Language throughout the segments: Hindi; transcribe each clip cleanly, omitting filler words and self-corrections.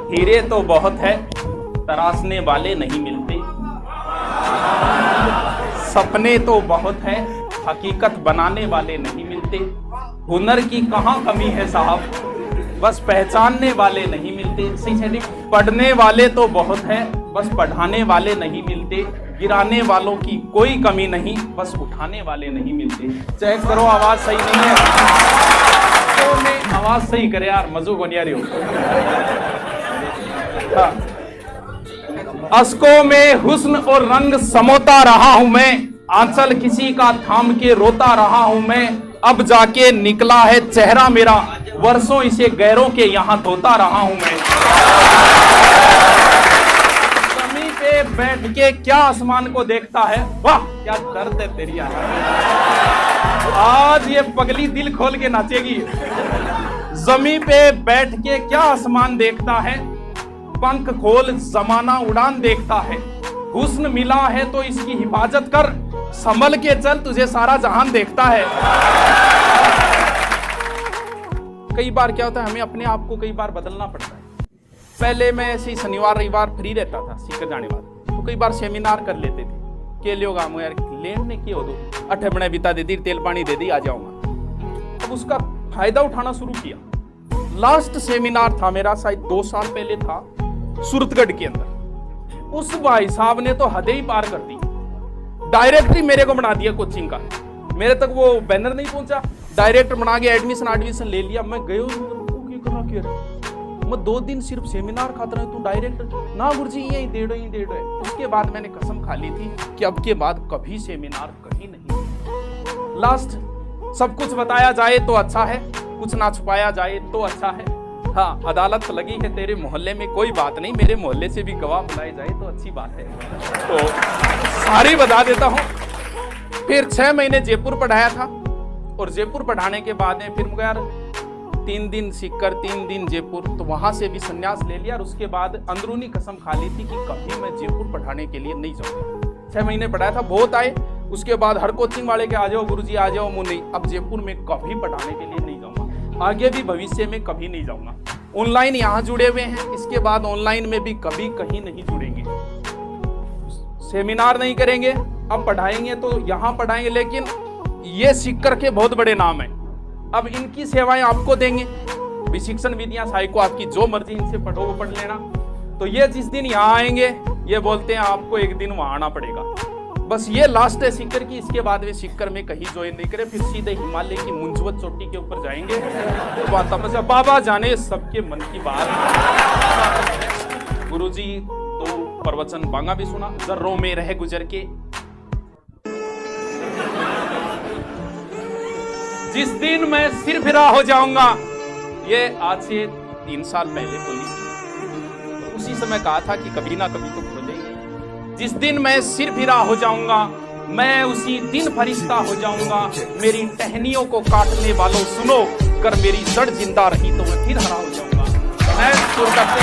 हीरे तो बहुत है, तराशने वाले नहीं मिलते। सपने तो बहुत है, हकीकत बनाने वाले नहीं मिलते। हुनर की कहाँ कमी है साहब, बस पहचानने वाले नहीं मिलते। सही है। पढ़ने वाले तो बहुत है, बस पढ़ाने वाले नहीं मिलते। गिराने वालों की कोई कमी नहीं, बस उठाने वाले नहीं मिलते। चेक करो, आवाज सही नहीं है तो मैं आवाज सही करे यार, मजो को नहीं आ रही हो। अश्कों में हुस्न और रंग समोता रहा हूं मैं, आंचल किसी का थाम के रोता रहा हूं मैं। अब जाके निकला है चेहरा मेरा, वर्षों इसे गैरों के यहां धोता रहा हूं मैं। जमीन पे बैठ के क्या आसमान को देखता है, वाह क्या दर्द है तेरी यार। आज ये पगली दिल खोल के नाचेगी। जमीन पे बैठ के क्या आसमान देखता है, पंख खोल जमाना उड़ान देखता है। हुस्न मिला है तो इसकी हिफाजत कर, संभल के चल तुझे सारा जहान देखता है। कई बार क्या होता है, हमें अपने आप को कई बार बदलना पड़ता है। पहले मैं ऐसे ही शनिवार रविवार फ्री रहता था सीकर जाने वाला, तो कई बार सेमिनार कर लेते थे के लियो गामो यार लेन ने किया दो 8 महीने बिता देती, तेल पानी दे दी, आ जाऊंगा। अब उसका फायदा उठाना शुरू किया। लास्ट सेमिनार था मेरा, शायद 2 साल पहले था, सूरतगढ़ के अंदर। उस भाई साहब ने तो हदें ही पार कर दी। डायरेक्ट ही मेरे को बना दिया कोचिंग का, मेरे तक वो बैनर नहीं पहुंचा, डायरेक्ट बना के एडमिशन ले लिया। मैं गयो मैं 2 दिन सिर्फ सेमिनार खाता रहा, तू डायरेक्ट ना गुरुजी यही डेढ़ो ही डेढ़ो है। उसके बाद मैंने कसम खा ली थी कि अब के बाद कभी सेमिनार कहीं नहीं। लास्ट सब कुछ बताया जाए तो अच्छा है, कुछ ना छुपाया जाए तो अच्छा है। हाँ, अदालत लगी है तेरे मोहल्ले में, कोई बात नहीं, मेरे मोहल्ले से भी गवाह बुलाए जाए तो अच्छी बात है। तो सारी बता देता हूँ। फिर 6 महीने जयपुर पढ़ाया था, और जयपुर पढ़ाने के बाद में फिर यार 3 दिन सीकर 3 दिन जयपुर, तो वहां से भी संन्यास ले लिया। और उसके बाद अंदरूनी कसम खा ली थी कि कभी मैं जयपुर पढ़ाने के लिए नहीं जाऊंगा। 6 महीने पढ़ाया था, बहुत आए। उसके बाद हर कोचिंग वाले के आ जाओ गुरुजी आ जाओ, मुझे नहीं, अब जयपुर में कभी पढ़ाने के लिए नहीं जाऊंगा, आगे भी भविष्य में कभी नहीं जाऊंगा। ऑनलाइन यहाँ जुड़े हुए हैं, इसके बाद ऑनलाइन में भी कभी कहीं नहीं जुड़ेंगे। सेमिनार नहीं करेंगे, अब पढ़ाएंगे तो यहाँ पढ़ाएंगे, लेकिन ये सीकर के बहुत बड़े नाम है। अब इनकी सेवाएं आपको देंगे। शिक्षण विधियां साइको आपकी जो मर्जी इनसे पढ़ो वो पढ़ लेना। तो ये जिस दिन यहाँ आएंगे, ये बोलते हैं आपको एक दिन वहां आना पड़ेगा। बस ये लास्ट है सीकर की, इसके बाद वे सीकर में कहीं ज्वाइन नहीं करे, फिर सीधे हिमालय की मुंजवत चोटी के ऊपर जाएंगे। तो बात तपस्या बाबा जाने सबके मन की बात। गुरुजी तो प्रवचन बांगा भी सुना, जर्रों में रह गुजर के। जिस दिन मैं सिर फिरा हो जाऊंगा, ये आज से 3 साल पहले बोली। तो उसी समय कहा था कि कभी ना कभी तो खोलेंगे। जिस दिन मैं सिर फिरा हो जाऊंगा, मैं उसी दिन फरिश्ता हो जाऊंगा। मेरी टहनियों को काटने वालों सुनो, कर मेरी जड़ जिंदा रही तो मैं फिर हरा हो जाऊंगा। मैं सुर करते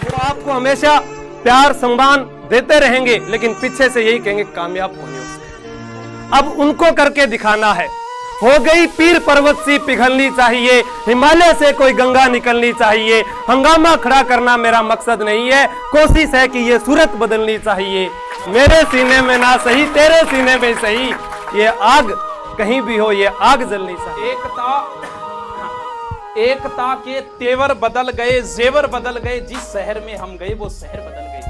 तो आपको हमेशा प्यार सम्मान देते रहेंगे, लेकिन पीछे से यही कहेंगे कामयाब होने उसके। अब उनको करके दिखाना है। हो गई पीर पर्वत सी पिघलनी चाहिए, हिमालय से कोई गंगा निकलनी चाहिए। हंगामा खड़ा करना मेरा मकसद नहीं है, कोशिश है कि ये सूरत बदलनी चाहिए। मेरे सीने में ना सही, तेरे सीने में सही, ये आग कहीं भी हो, ये आग जलनी चाहिए। एकता के तेवर बदल गए, जेवर बदल गए। जिस शहर में हम गए वो शहर बदल गए।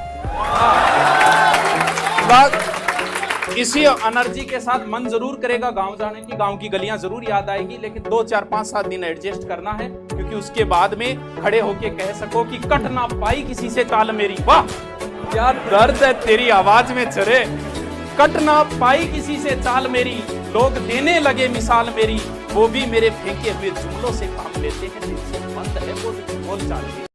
इसी एनर्जी के साथ मन जरूर करेगा गांव जाने की, गांव की गलियां जरूर याद आएगी, लेकिन 2 4 5 7 दिन एडजस्ट करना है, क्योंकि उसके बाद में खड़े होके कह सको कि कट ना पाई किसी से ताल मेरी। वाह क्या दर्द है तेरी आवाज में चरे। कट ना पाई किसी से चाल मेरी, लोग देने लगे मिसाल मेरी। वो भी मेरे फेंके हुए जुमलों से काम लेते हैं, जिनसे बंद है वो बोल चाल।